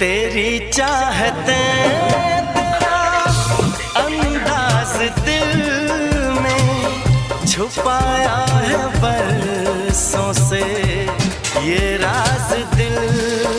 तेरी चाहते तेरा अंदाज दिल में छुपाया है बरसों से, ये राज दिल